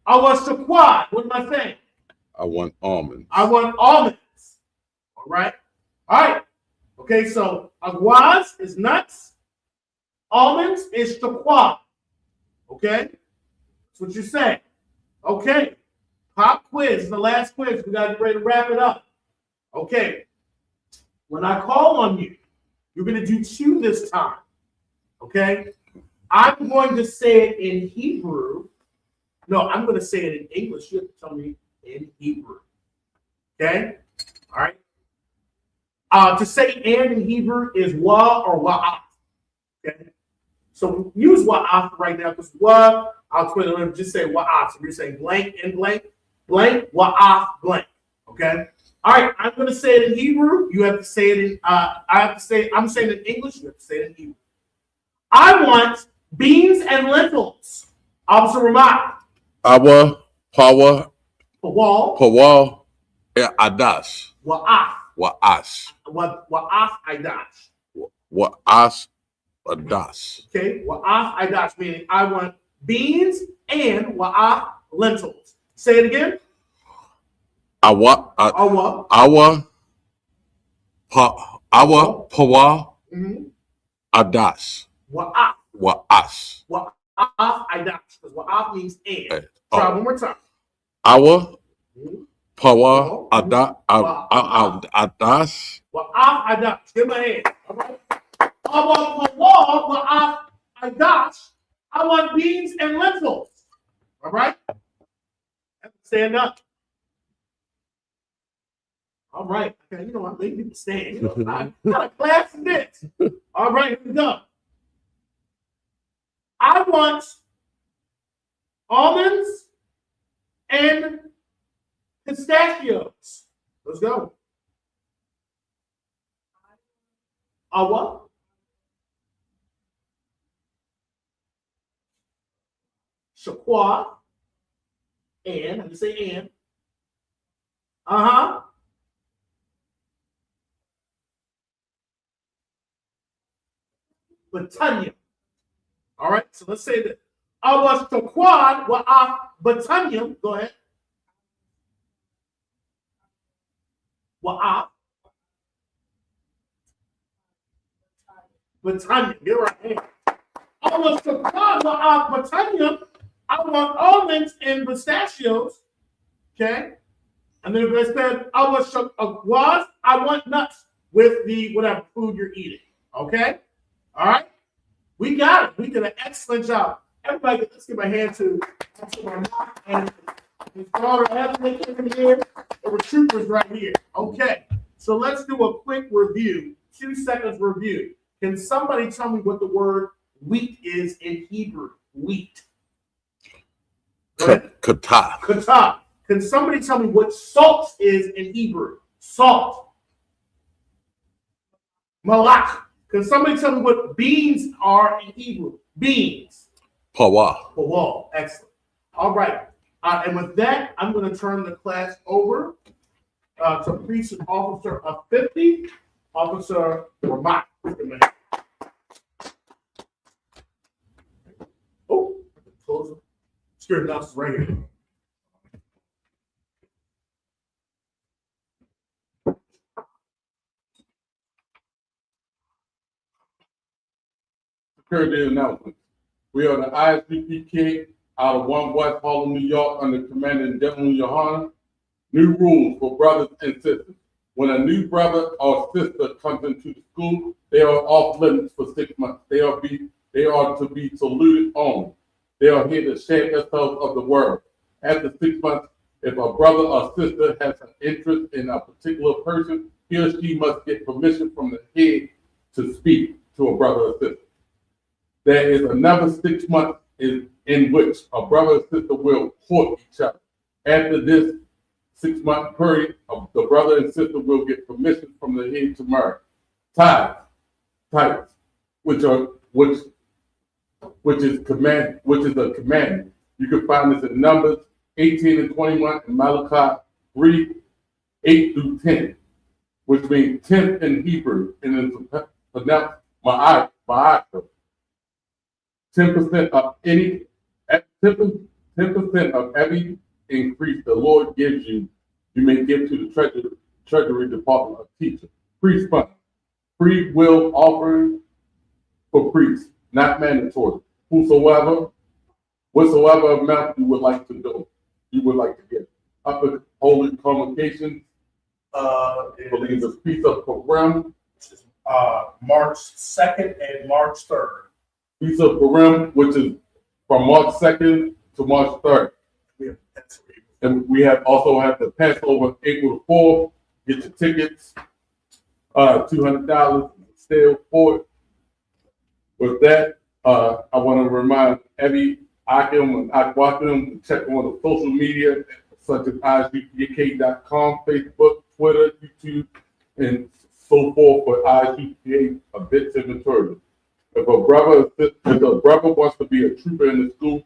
shaqad, what am I saying? I want almonds. I want almonds. All right. All right. Okay, so agwaz is nuts. Almonds is shaqad. Okay? That's what you're saying. Okay. Pop quiz, the last quiz. We got to get ready to wrap it up. Okay. When I call on you, you're going to do two this time. Okay? I'm going to say it in Hebrew. No, I'm going to say it in English. You have to tell me in Hebrew. Okay? All right? To say and in Hebrew is wa or wa'af. Okay? So use wa'af right now because wa, I'll twin it and just say wa'af. So you're saying blank and blank, blank, wa'af, blank. Okay? All right, I'm going to say it in Hebrew. You have to say it in, I'm saying it in English. You have to say it in Hebrew. I want beans and lentils. Officer Ramat. Awa, Pawa, Pawal. Pawal, Adash. Wa'af. Wa'ash. Wa'af Idash. Wa'ash, Adash. Okay, wa'af Idash, meaning I want beans and wa'af lentils. Say it again. Awa, Awa. Pawa, Adash. Wa'af. Wa'ash. Wa'af Idash. Because wa'af means and. Try one more time. Awa, Pawa, Adash. Wa'af Idash. Give my hand. All right. Awa Pawa, wa'af Idash. I want beans and lentils. All right. Stand up. All right. Okay, you know what? Make people stand. You know, I got a class in this. All right, here we go. I want almonds and pistachios. Let's go. Awa. Shaqua. And, let me say and. Uh-huh. Batanya. All right, so let's say that. Awa shaqad wa'af batanya. Go ahead. Wa'af. Batanya. Get it right. Awa shaqad wa'af batanya. I want almonds and pistachios. Okay? And then if I said awa shaqad, I want nuts with the whatever food you're eating. Okay? All right? We got it. We did an excellent job. Everybody, let's give a hand to Mark and his daughter Evelyn in here. There were troopers right here. Okay, so let's do a quick review, 2 seconds review. Can somebody tell me what the word wheat is in Hebrew? Wheat. Kata. Kata. Can somebody tell me what salt is in Hebrew? Salt. Malach. Can somebody tell me what beans are in Hebrew? Beans. Pawa. Pawa. Excellent. All right. And with that, I'm going to turn the class over to Police Officer of 50, Officer Ramat. Oh, close it. Security officer right here. Security announcement. We are the ISBPK out of 1 West Harlem, New York, under Commandant General Yohana. New rules for brothers and sisters. When a new brother or sister comes into the school, they are off limits for 6 months. They are to be saluted on. They are here to share themselves of the word. After 6 months, if a brother or sister has an interest in a particular person, he or she must get permission from the head to speak to a brother or sister. There is another 6 months in which a brother or sister will court each other. After this 6 month period, the brother and sister will get permission from the head to marry. Tithes, which is a commandment. You can find this in Numbers 18 and 21 and Malachi 3, 8 through 10, which means 10th in Hebrew, and it's pronounced ma'aka. 10% of every increase the Lord gives you, you may give to the treasury department of teacher. Priest fund, free will offering for priests, not mandatory. Whatsoever amount you would like to do, you would like to give. Upper holy convocations, believe the Feast of Purim, March 2nd and March 3rd. Feast of Purim, which is from March 2nd to March 3rd. And we also have the Passover April 4th. Get your tickets, $200 still for it. With that, I want to remind every Akim and Akwakim to check on the social media such as ISUPK.com, Facebook, Twitter, YouTube, and so forth for ISUPK a bit inventory. If a brother wants to be a trooper in the school,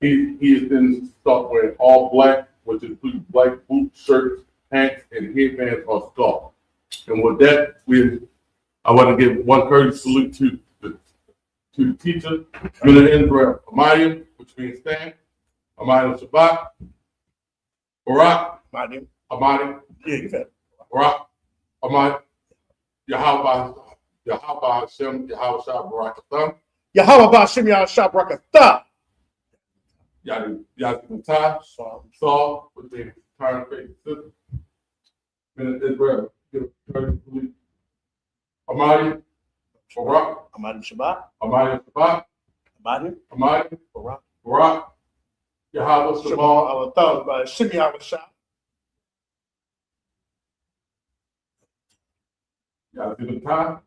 he is then start wearing all black, which includes black boots, shirts, pants, and headbands or scarf. And with that, I want to give one courteous salute to the teacher, Minna Israel Amayim, which means stand, Amayim Shabbat, Barak, Amayim, Barak, Amayim, Yahweh Hashem, Yahweh Shah Barakatham, Yahweh Hashem, Yahweh Shah Barakatham. Yazimata, Saul, with the entire faith system. Minna Israel, give a courteous salute. Amayim, Barak, Amadim Shabbat. Amayim Shabbat, Amayim, Barak, Yahweh Shabbat, Hashem, Yahweh Shah. Yazimata,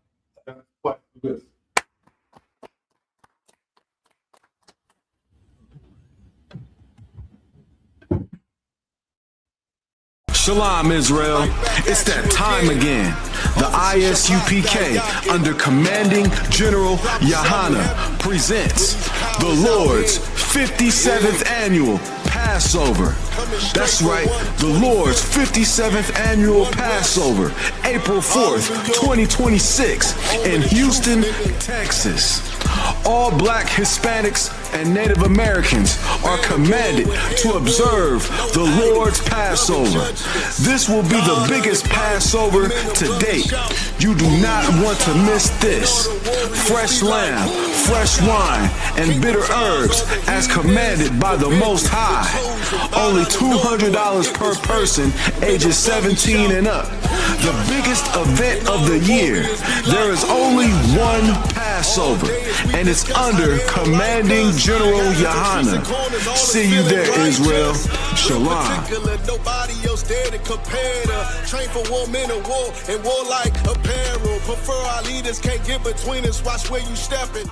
that's what this. Shalom, Israel. It's that time again. The ISUPK, under Commanding General Yohana, presents the Lord's 57th Annual Passover. That's right, the Lord's 57th Annual Passover, April 4th, 2026, in Houston, Texas. All Black, Hispanics, and Native Americans are commanded to observe the Lord's Passover. This will be the biggest Passover to date. You do not want to miss this. Fresh lamb, fresh wine, and bitter herbs as commanded by the Most High. Only $200 per person, ages 17 and up. The biggest event of the year. There is only one Passover. Passover, and it's under Commanding General Yahana. See you there, Israel. Shalom. Nobody else there to compare to. Train for war, men of war, and war like apparel. Prefer our leaders, can't get between us. Watch where you stepping.